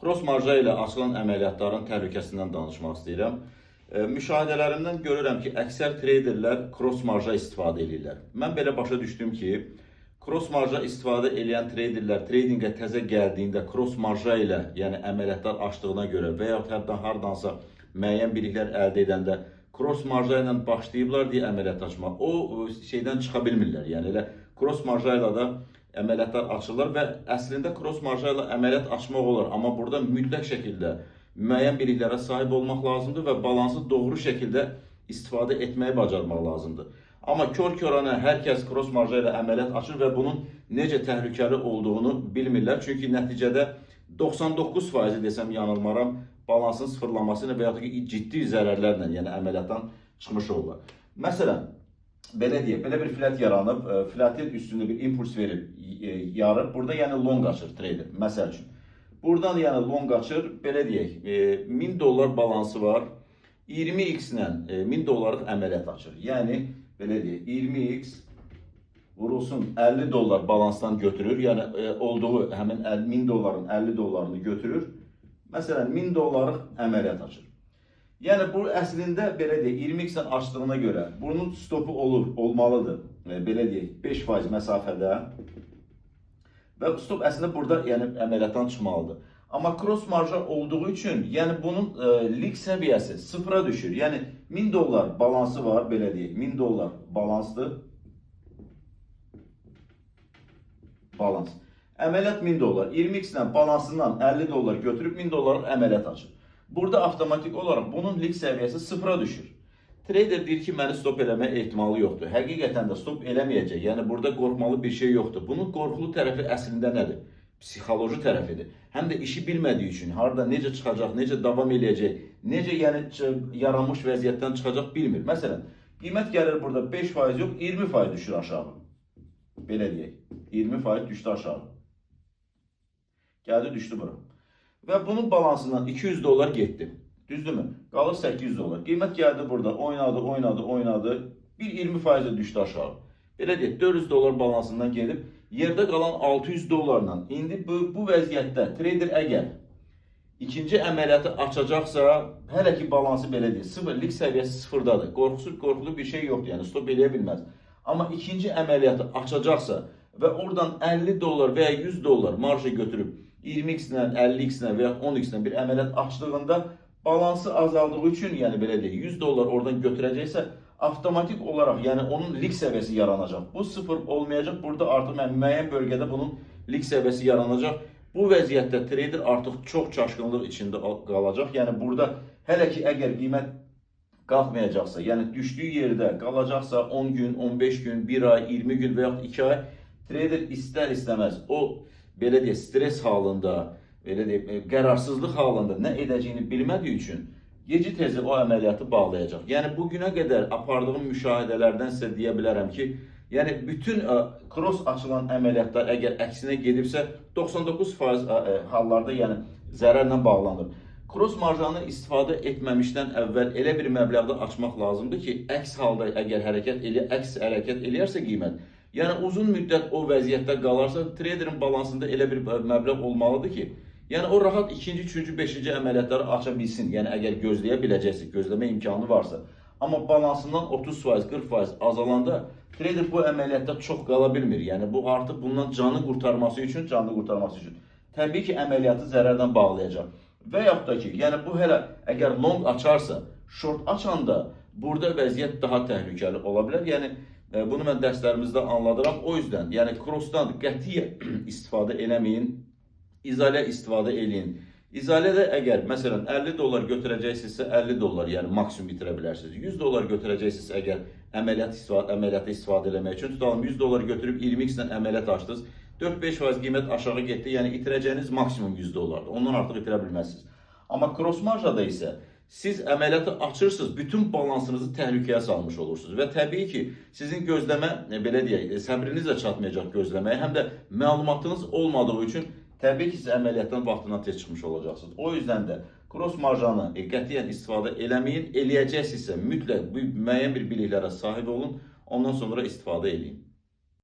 Cross marja ilə açılan əməliyyatların təhlükəsindən danışmaq istəyirəm. Müşahidələrimdən görürəm ki, əksər treyderlər cross marja istifadə edirlər. Mən belə başa düşdüm ki, cross marja istifadə edən treyderlər tradingə təzə gəldiyində cross marja ilə, yəni əməliyyatlar açdığına görə və ya hətta hardansa müəyyən biliklər əldə edəndə cross marja ilə başlayıblar deyə əməliyyat açmaq. O şeydən çıxa bilmirlər. Yəni elə cross marja ilə də əməliyyatlar açılır və əslində cross marja ilə əməliyyat açmaq olar. Amma burada mütləq şəkildə müəyyən biliklərə sahib olmaq lazımdır və balansı doğru şəkildə istifadə etməyi bacarmaq lazımdır. Amma kör-körənə hər kəs cross marja ilə əməliyyat açır və bunun necə təhlükəli olduğunu bilmirlər. Çünki nəticədə 99% desəm yanılmaram, balansın sıfırlaması ilə və ya ki ciddi zərərlərlə, yəni əməliyyatdan çıxmış olurlar. Məsələn, belə deyək, belə bir flat yaranıb, flatin üstündə bir impuls verib, yarıb, burada yəni long açır trader, məsəl üçün. Buradan yəni long açır, belə deyək, $1000 balansı var, 20x ilə $1000'lıq əməliyyat açır. Yəni, belə deyək, 20x vurulsun $50 balansdan götürür, yəni olduğu həmin $1000'ın $50'ını götürür, məsələn $1000'lıq əməliyyat açır. Yəni bu əslində belə deyək, 20x açdığına görə bunun stopu olmalıdır. Belə deyək, 5% məsafədə. Və stop əslində burada yəni əməliyyatdan çıxmalıdır. Amma cross marja olduğu üçün, yəni bunun lig səviyyəsi sıfıra düşür. Yəni $1000 balansı var, belə deyək, $1000 balansdır. Balans. Əməliyyat $1000. 20x ilə balansından $50 götürüb $1000'lıq əməliyyat açır. Burada avtomatik olaraq bunun lig səviyyəsi sıfıra düşür. Trader deyir ki, məni stop eləmə ehtimalı yoxdur. Həqiqətən də stop eləməyəcək. Yəni burada qorxmalı bir şey yoxdur. Bunun qorxulu tərəfi əslində nədir? Psixoloji tərəfidir. Həm də işi bilmədiyi üçün, harada necə çıxacaq, necə davam eləyəcək, necə yəni yaranmış vəziyyətdən çıxacaq bilmir. Məsələn, qiymət gəlir burada 5% yox, 20% düşür aşağı. Belə deyək, 20% düşdü aşağı. Gəldi, düşdü bura. Və bunun balansından $200 getdi. Düzdürmü? Qalır $800. Qiymət gəldi burada, oynadı. Bir 20% düşdü aşağı. Belə deyək, $400 balansından gedib, yerdə qalan $600'la. İndi bu vəziyyətdə trader əgər ikinci əməliyyatı açacaqsa, hələ ki balansı belə deyil, lig səviyyəsi sıfırdadır. Qorxulu bir şey yoxdur, yəni stop eləyə bilməz. Amma ikinci əməliyyatı açacaqsa və oradan $50 və ya $100 marja götürüb 20x ilə, 50x ilə və ya 10x ilə bir əməliyyat açdığında balansı azaldığı üçün, yəni belə deyək, $100 oradan götürəcəksə, avtomatik olaraq, yəni onun lig səviyyəsi yaranacaq. Bu sıfır olmayacaq, burada artıq müəyyən bölgədə bunun lig səviyyəsi yaranacaq. Bu vəziyyətdə trader artıq çox çaşqınlıq içində qalacaq. Yəni burada hələ ki əgər qiymət qalxmayacaqsa, yəni düşdüyü yerdə qalacaqsa 10 gün, 15 gün, 1 ay, 20 gün və yaxud 2 ay, trader istər-istəməz o belə deyək, stres halında, belə deyək, qərarsızlıq halında nə edəcəyini bilmədiyi üçün geci-tezi o əməliyyatı bağlayacaq. Yəni bugünə qədər apardığım müşahidələrdən sizə deyə bilərəm ki, yəni bütün cross açılan əməliyyatlar əgər əksinə gedibsə 99% hallarda yəni zərərlə bağlanır. Cross marjanı istifadə etməmişdən əvvəl elə bir məbləğdə açmaq lazımdır ki, əks halda əgər əks hərəkət eləyərsə qiymət, yəni uzun müddət o vəziyyətdə qalarsa, traderin balansında elə bir məbləğ olmalıdır ki, yəni o rahat ikinci, üçüncü, beşinci əməliyyatları aça bilsin. Yəni əgər gözləyə biləcəksə, gözləmə imkanı varsa. Amma balansından 30%, 40% azalanda trader bu əməliyyatda çox qala bilmir. Yəni bu artıq bundan canı qurtarması üçün, təbii ki, əməliyyatı zərərdən bağlayacaq. Və yaxud da ki, yəni bu hələ əgər long açarsa, short açanda burada vəziyyət daha təhlükəli ola bilər. Yəni bunu mən dərslərimizdə anladıram. O yüzden, yəni crossdan qətiyyən istifadə eləməyin, izalə istifadə eləyin. İzalədə əgər, məsələn, $50 götürəcəksinizsə $50, yəni maksimum bitirə bilərsiniz. $100 götürəcəksinizsə əgər əməliyyatı istifadə eləmək üçün, tutalım $100 götürüb 20x ilə əməliyyat açdınız, 4-5% qiymət aşağı getdi, yəni itirəcəyiniz maksimum $100'dır. Ondan artıq itirə bilməzsiniz. Amma cross marjada isə siz əməliyyatı açırsınız, bütün balansınızı təhlükəyə salmış olursunuz. Və təbii ki, sizin gözləmə, belə deyək, səbriniz də çatmayacaq gözləməyə, həm də məlumatınız olmadığı üçün təbii ki, siz əməliyyatdan vaxtından tez çıxmış olacaqsınız. O yüzden də cross marjanı qətiyyən istifadə eləməyin, eləyəcəksinizsə mütləq müəyyən bir biliklərə sahib olun, ondan sonra istifadə eləyin.